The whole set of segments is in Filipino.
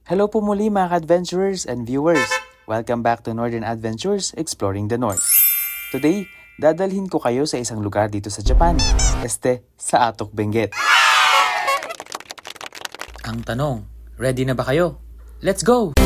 Hello po muli mga adventurers and viewers. Welcome back to Northern Adventures Exploring the North. Today, dadalhin ko kayo sa isang lugar dito sa Japan, sa Atok, Benguet. Ang tanong, ready na ba kayo? Let's go!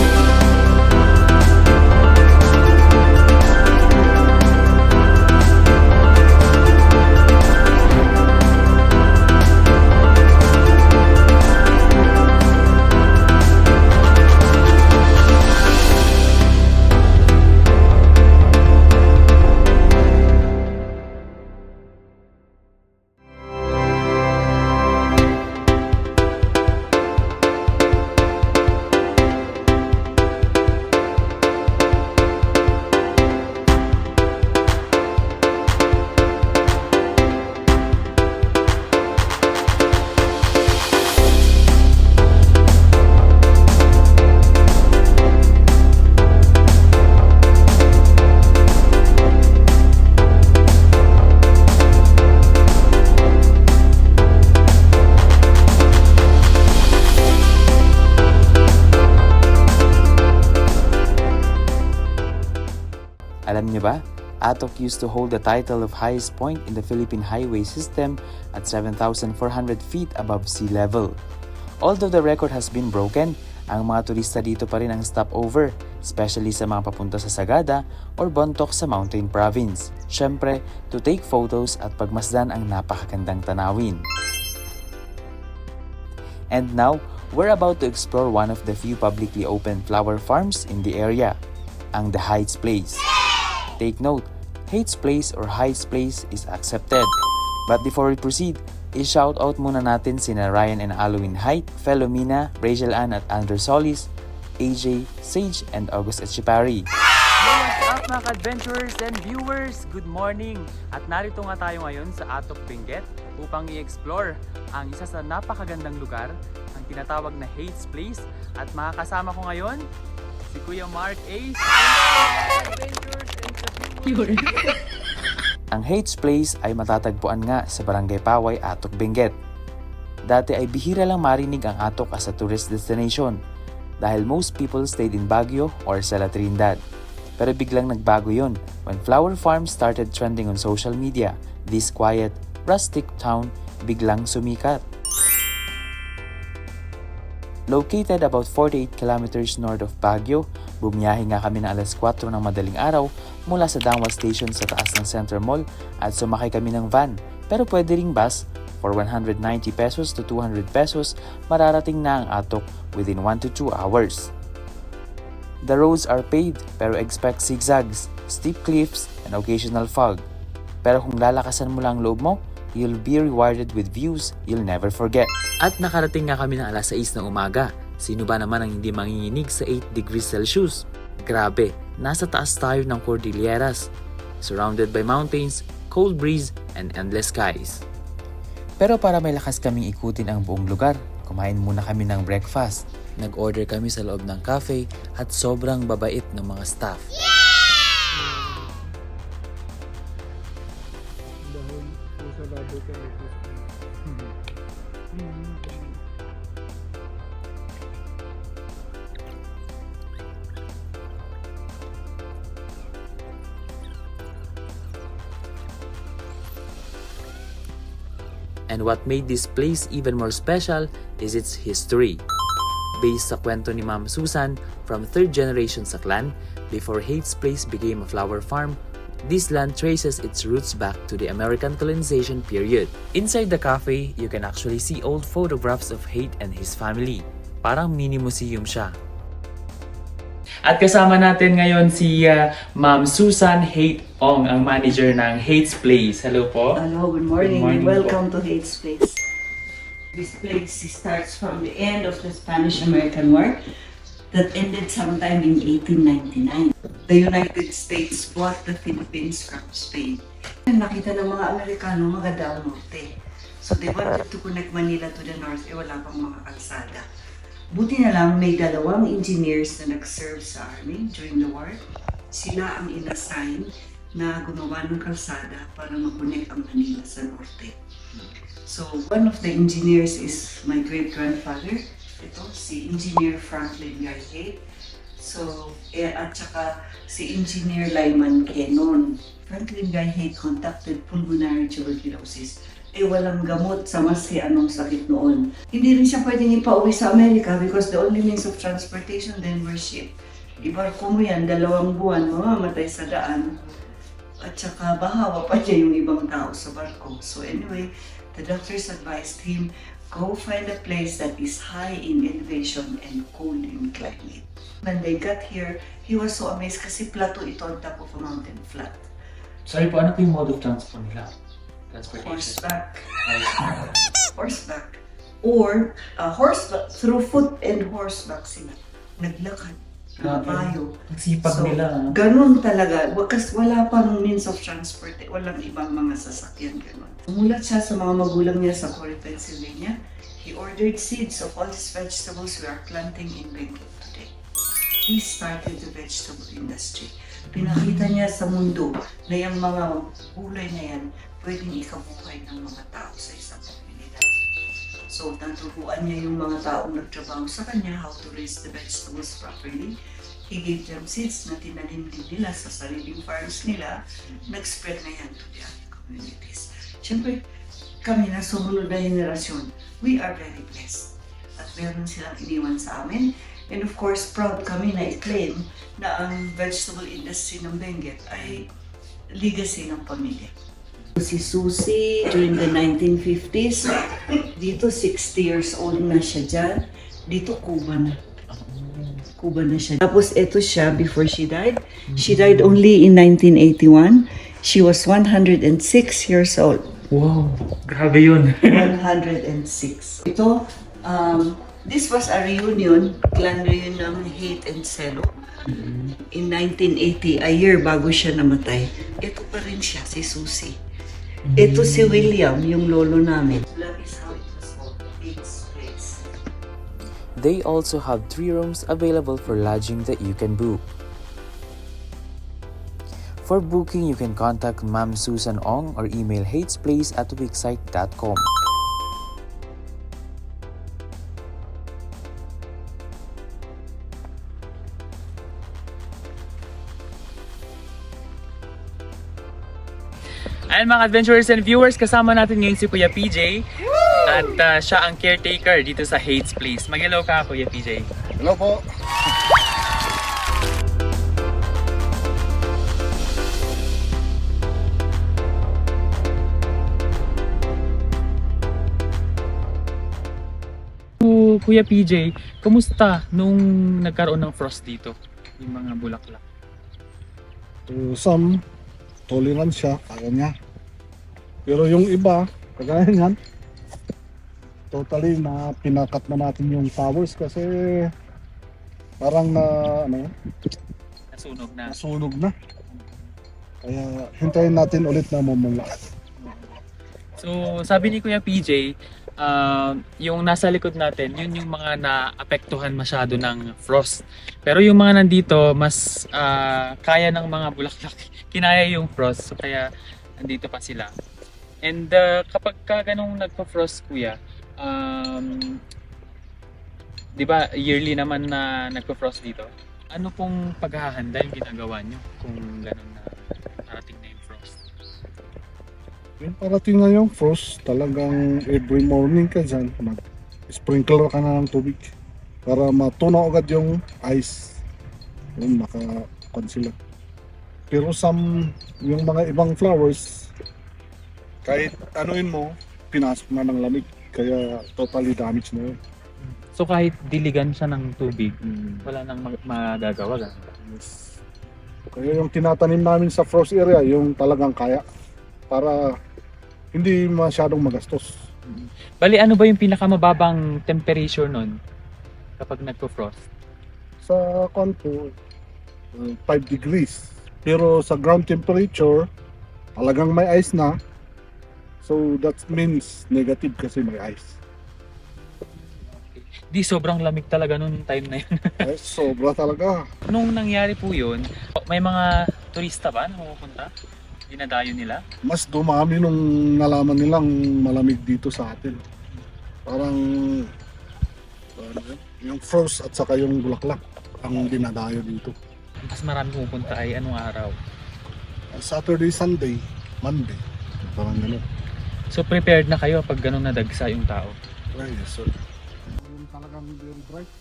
Alam niyo ba, Atok used to hold the title of highest point in the Philippine highway system at 7,400 feet above sea level. Although the record has been broken, ang mga turista dito pa rin ang stopover, especially sa mga papunta sa Sagada or Bontoc sa Mountain Province. Syempre, to take photos at pagmasdan ang napakagandang tanawin. And now, we're about to explore one of the few publicly open flower farms in the area, ang The Heights Place. Take note, Heights Place or Heights Place is accepted. But before we proceed, i-shout out muna natin sina Ryan and Halloween Height, Felomina, Rachel Ann at Andrew Solis, AJ, Sage, and August Echipari. What's up mga adventurers and viewers? Good morning! At narito nga tayo ngayon sa Atok, Benguet upang i-explore ang isa sa napakagandang lugar, ang tinatawag na Heights Place. At makakasama ko ngayon si Kuya Mark Ace. Adventures and sa viewers. Ang Heights Place ay matatagpuan nga sa Barangay Paway, Atok, Benguet. Dati ay bihira lang marinig ang Atok as a tourist destination dahil most people stayed in Baguio or sa La Trinidad. Pero biglang nagbago yun when flower farms started trending on social media. This quiet, rustic town biglang sumikat. Located about 48 kilometers north of Baguio, bumiyahe nga kami ng alas 4 ng madaling araw mula sa Dangwa Station sa taas ng Center Mall at sumakay kami ng van. Pero pwede ring bus. For 190 pesos to 200 pesos, mararating na ang Atok within 1 to 2 hours. The roads are paved pero expect zigzags, steep cliffs, and occasional fog. Pero kung lalakasan mo lang loob mo, you'll be rewarded with views you'll never forget. At nakarating nga kami ng alas 6 ng umaga. Sino ba naman ang hindi manginginig sa 8 degrees Celsius? Grabe, nasa taas tayo ng Cordilleras, surrounded by mountains, cold breeze, and endless skies. Pero para may lakas kaming ikutin ang buong lugar, kumain muna kami ng breakfast. Nag-order kami sa loob ng cafe at sobrang babait ng mga staff. And what made this place even more special is its history. Based sa kwento ni Ma'am Susan, from 3rd generation sa clan, before Heights Place became a flower farm, this land traces its roots back to the American colonization period. Inside the cafe, you can actually see old photographs of Height and his family. Parang mini museum siya. At kasama natin ngayon si Ma'am Susan Height Ong, ang manager ng Heights Place. Hello po. Hello, good morning. Good morning Welcome to Heights Place. This place starts from the end of the Spanish-American War that ended sometime in 1899. The United States bought the Philippines from Spain. Nakita ng mga Amerikano maganda ang norte. So they wanted to connect Manila to the north, wala pang mga kalsada. Buti na lang may dalawang engineers na nag-serve sa army during the war. Sila ang inassign na gumawa ng kalsada para mag-connect ang Manila sa norte. So one of the engineers is my great-grandfather, ito, si Engineer Franklin Garhate. So, at saka si Engineer Lyman Kenon. Franklin Garhate contacted pulmonary tuberculosis. Walang gamot sa maski anong sakit noon. Hindi rin siya pwedeng ipauwi sa Amerika because the only means of transportation then were ship. Ibarko mo yan, 2 buwan, mamamatay sa daan. At saka bahawa pa niya yung ibang tao sa barko. So anyway, the doctors advised him, go find a place that is high in elevation and cool in climate. When they got here, he was so amazed kasi plateau ito on top of a mountain flat. Sorry po, ano po yung mode of transport nila? Transportation? Horseback. Horseback. Or horseback, through foot and horseback sila. Naglakad. Kabayo. Nagsipag nila. Ganun talaga. Kasi wala pang means of transport. Walang ibang mga sasakyan. Ganun. Umulat siya sa mga magulang niya sa Corey, Pennsylvania. He ordered seeds of all these vegetables we are planting in Benguet today. He started the vegetable industry. Pinakita niya sa mundo na yung mga gulay na yan pwedeng ikabuhay ng mga tao sa isang komunidad. So, naturuan niya yung mga taong nagtrabaho sa kanya how to raise the vegetables properly. He gave them seeds na tinanim din nila sa sariling farms nila. Nag-spread na yan to the other communities. Siyempre, kami na sumunod na henerasyon, we are very blessed. At meron silang iniwan sa amin. And of course, proud kami na i-claim na ang vegetable industry ng Benguet ay legacy ng pamilya. Si Susie, during the 1950s, dito 60 years old na siya dyan. Dito Cuba na. Cuba na siya. Tapos ito siya before she died. She died only in 1981. She was 106 years old. Wow, grabe yun. 106. Ito, this was a reunion, clan reunion ng Hate and Celo. In 1980, a year bago siya namatay. Ito pa rin siya, si Susie. Ito si William, yung lolo namin. That is how it was called, Hate's Place. They also have 3 rooms available for lodging that you can book. For booking, you can contact Ma'am Susan Ong or email hatesplace@wixsite.com. Ayan mga adventurers and viewers, kasama natin ngayon si Kuya PJ. At siya ang caretaker dito sa Hate's Place. Mag-hello ka, Kuya PJ. Hello po. Kuya PJ, kumusta nung nagkaroon ng frost dito? Yung mga bulaklak. To some, tolerant siya, kaya niya. Pero yung iba, kagaya niyan, totally na pinakat na natin yung towers kasi parang Nasunog na. nasunog na. Kaya hintayin natin ulit na mamula. So, sabi ni Kuya PJ, yung nasa likod natin, yun yung mga naapektuhan masyado ng frost. Pero yung mga nandito, mas kaya ng mga bulaklak. Kinaya yung frost, so kaya nandito pa sila. And kapag ka ganong nagpa-frost, Kuya, di ba yearly naman na nagpa-frost dito? Ano pong paghahanda yung ginagawa nyo kung ganon na parating na yung frost? Yung parating na yung frost, talagang every morning ka dyan, mag-sprinkler ka na ng tubig para matunaw agad yung ice. Yun, maka-kon sila. Pero yung mga ibang flowers, kahit anuin mo, pinasok na ng lamig. Kaya totally damaged na yun. So kahit diligan siya ng tubig, wala nang magagawa. Yes. Kaya yung tinatanim namin sa frost area, yung talagang kaya. Para hindi masyadong magastos. Bali, ano ba yung pinakamababang temperature nun kapag nagpo-frost? Sa konto, 5 degrees. Pero sa ground temperature, talagang may ice na. So that means negative kasi may ice. Di sobrang lamig talaga nung time na yun. Ay, sobra talaga. Nung nangyari po yun, may mga turista ba na pumupunta? Dinadayo nila? Mas dumami nung nalaman nilang malamig dito sa atin. Parang yung frost at saka yung bulaklak ang dinadayo dito. Mas marami pumupunta ay anong araw? Saturday, Sunday, Monday. Parang gano'n. So prepared na kayo pag ganun nadagsa yung tao? Right, yes sir. Yung talagang very bright.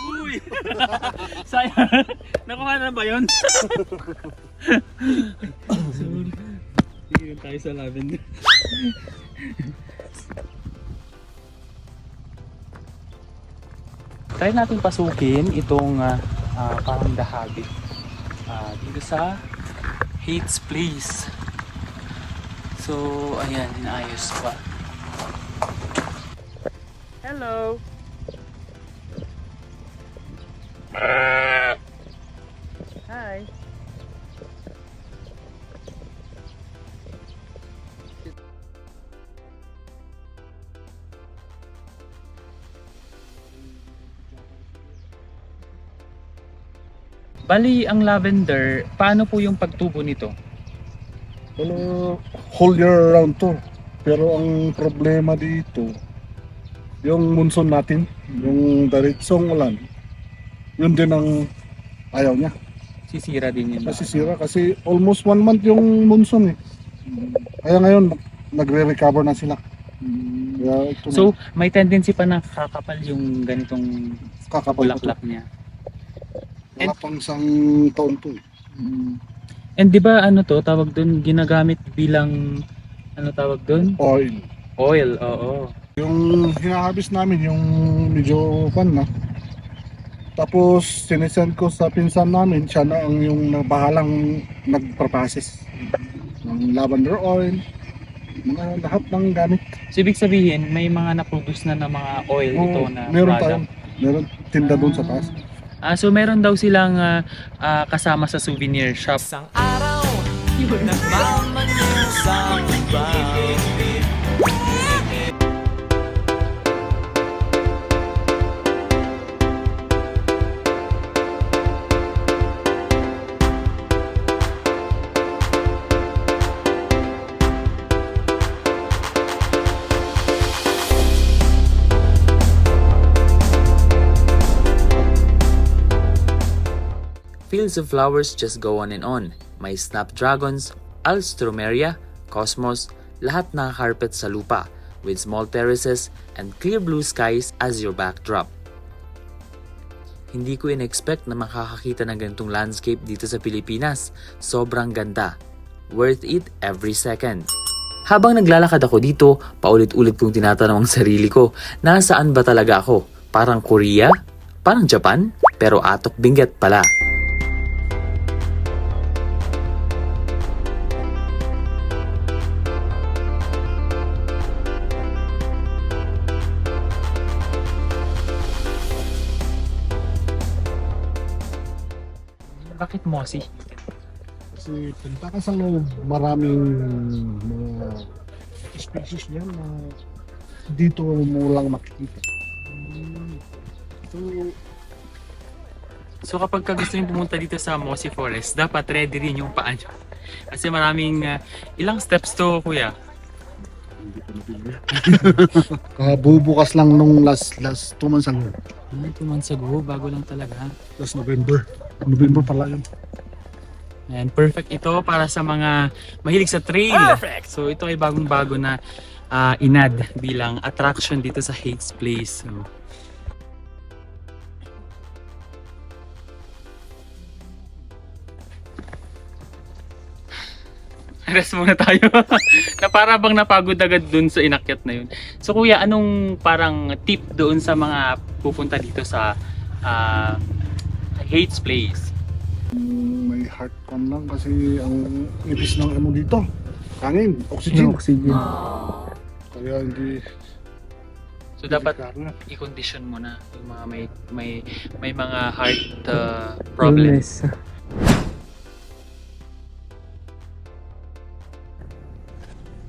Uy! Sayang! Nakuha na ba yun? Tigil tayo sa lavender. Try natin pasukin itong parang dahabi dito sa Hates Place. So, ayan, inaayos pa. Hello! Hi! Bali, ang lavender, paano po yung pagtubo nito? Ano, whole year round to. Pero ang problema dito, yung monsoon natin, yung diretsong ulan, yun din ang ayaw niya. Sisira din yun. Nasisira kasi almost 1 month yung monsoon eh. Kaya ngayon, nagre-recover na sila. Kaya ito So, may tendency pa na kakapal yung ganitong kakapal na to. bulaklak niya. Wala pang isang taon to eh. And di ba ano to, tawag doon, ginagamit bilang, ano tawag doon? Oil. Oil, oo. Yung hinahabis namin, yung medyo pan na. Tapos sinesend ko sa pinsan namin, siya na ang yung bahalang nagpapasis ng lavender oil, mga lahat ng gamit. So, ibig sabihin, may mga na-produce na mga oil ito na meron product. tayong, meron tinda doon sa taas. So meron daw silang kasama sa souvenir shop. Isang araw, nagmamaneho sa iba. Fields of flowers just go on and on. May snapdragons, alstroemeria, cosmos, lahat nakakarpet sa lupa, with small terraces and clear blue skies as your backdrop. Hindi ko in-expect na makakakita ng ganitong landscape dito sa Pilipinas. Sobrang ganda. Worth it every second. Habang naglalakad ako dito, paulit-ulit kong tinatanong ang sarili ko, nasaan ba talaga ako? Parang Korea? Parang Japan? Pero Atok Benguet pala. Bakit mossy? Kasi punta ka sa loob, maraming mga species niyan na dito mo lang makikita. So kapag gusto nyo pumunta dito sa Mossy Forest, dapat ready rin yung paa nyo. Kasi maraming, ilang steps to kuya? Bubukas lang nung last 2 months ago. 2 months ago, bago lang talaga. Last November. November pala yun. And perfect ito para sa mga mahilig sa trail. Perfect! So ito ay bagong-bago na inad bilang attraction dito sa Hates Place. So, rest muna tayo. Na para bang napagod agad dun sa inakyat na yun. So kuya, anong parang tip doon sa mga pupunta dito sa Hates Place? May heart con lang kasi ang ibis ng ano dito. Hangin, oxygen. Kaya hindi So dapat karna. i-condition mo na yung mga may mga heart problems.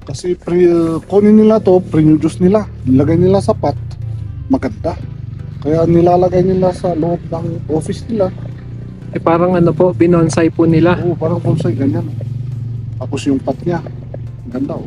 Kasi kunin nila to, pre-juice nila, nilagay nila sa pot, maganda. Kaya nilalagay nila sa loob ng office nila. Eh parang ano po, binonsai po nila. Oo, parang bonsai, ganyan. Tapos yung pot niya, ganda oh.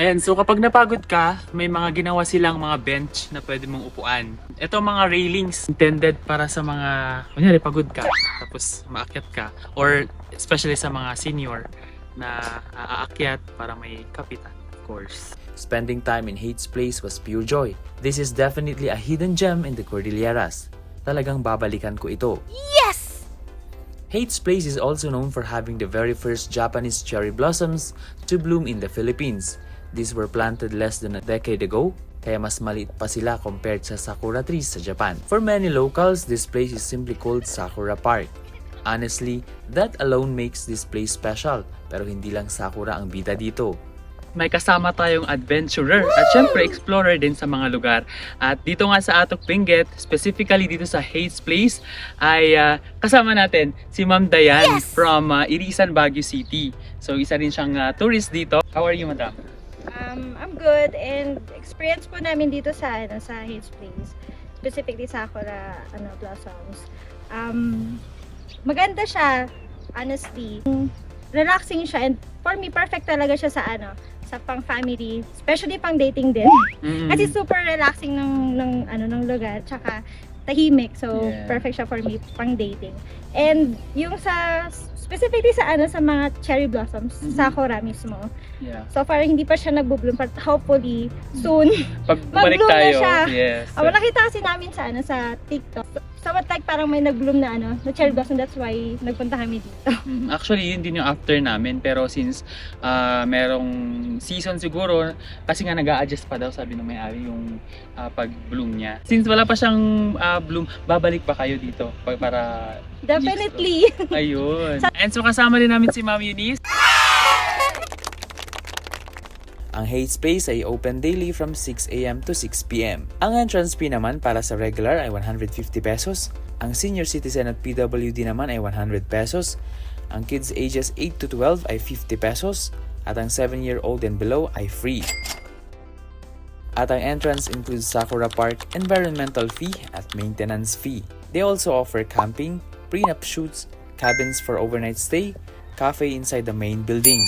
Ayan, so kapag napagod ka, may mga ginawa silang mga bench na pwede mong upuan. Ito mga railings intended para sa mga, kunyari pagod ka, tapos maakyat ka. Or especially sa mga senior na aakyat para may kapitan, of course. Spending time in Hates Place was pure joy. This is definitely a hidden gem in the Cordilleras. Talagang babalikan ko ito. Yes! Hates Place is also known for having the very first Japanese cherry blossoms to bloom in the Philippines. These were planted less than a decade ago, kaya mas maliit pa sila compared sa sakura trees sa Japan. For many locals, this place is simply called Sakura Park. Honestly, that alone makes this place special, pero hindi lang sakura ang bida dito. May kasama tayong adventurer at syempre explorer din sa mga lugar. At dito nga sa Atok Benguet, specifically dito sa Hates Place, ay kasama natin si Ma'am Dayan from Irisan, Baguio City. So isa rin siyang tourist dito. How are you, Madam? I'm good, and experience po namin dito sa Hates Place, specifically Sakura blossoms. Maganda siya, honestly. Relaxing siya, and for me perfect talaga siya sa pang family, especially pang dating din. Kasi super relaxing ng lugar, tsaka tahimik. So perfect siya for me pang dating. And yung specifically sa mga cherry blossoms, Sakura mismo. Yeah. So far hindi pa siya nagbo-bloom, but hopefully soon Pag bumalik mag-bloom na tayo, siya. yes. Nakita kasi namin sa TikTok. So like parang may nag-bloom na na cherry blossom, that's why nagpunta kami dito. Actually, yun din yung after namin. Pero since merong season siguro, kasi nga nag-a-adjust pa daw, sabi ng may-ari, yung pag-bloom niya. Since wala pa siyang bloom, babalik pa kayo dito para... Definitely. Ayun. And so kasama din namin si Ma'am Eunice. Ang Hates Place ay open daily from 6 a.m. to 6 p.m. Ang entrance fee naman para sa regular ay 150 pesos. Ang senior citizen at PWD naman ay 100 pesos. Ang kids ages 8 to 12 ay 50 pesos. At ang 7-year-old and below ay free. At ang entrance includes Sakura Park environmental fee at maintenance fee. They also offer camping, prenup shoots, cabins for overnight stay, cafe inside the main building.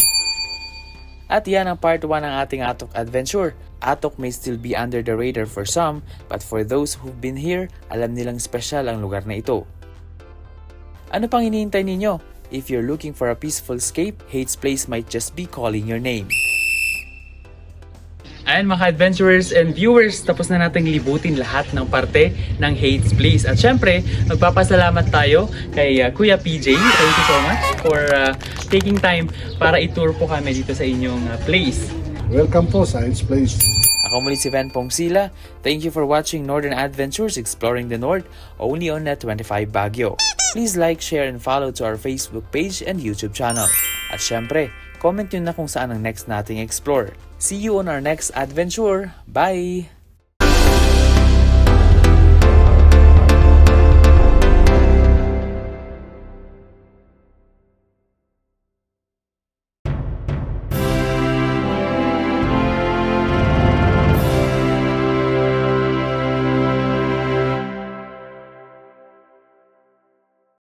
At yan ang part 1 ng ating Atok adventure. Atok may still be under the radar for some, but for those who've been here, alam nilang special ang lugar na ito. Ano pang hinihintay ninyo? If you're looking for a peaceful escape, Hates Place might just be calling your name. Ayan mga adventurers and viewers, tapos na nating libutin lahat ng parte ng Hates Place. At syempre, magpapasalamat tayo kay Kuya PJ. Thank you so much for taking time para i-tour po kami dito sa inyong place. Welcome po sa Hates Place. Ako muli si Van Pongsila. Thank you for watching Northern Adventures Exploring the North, only on Net25 Baguio. Please like, share, and follow to our Facebook page and YouTube channel. At syempre, comment nyo na kung saan ang next nating explore. See you on our next adventure. Bye!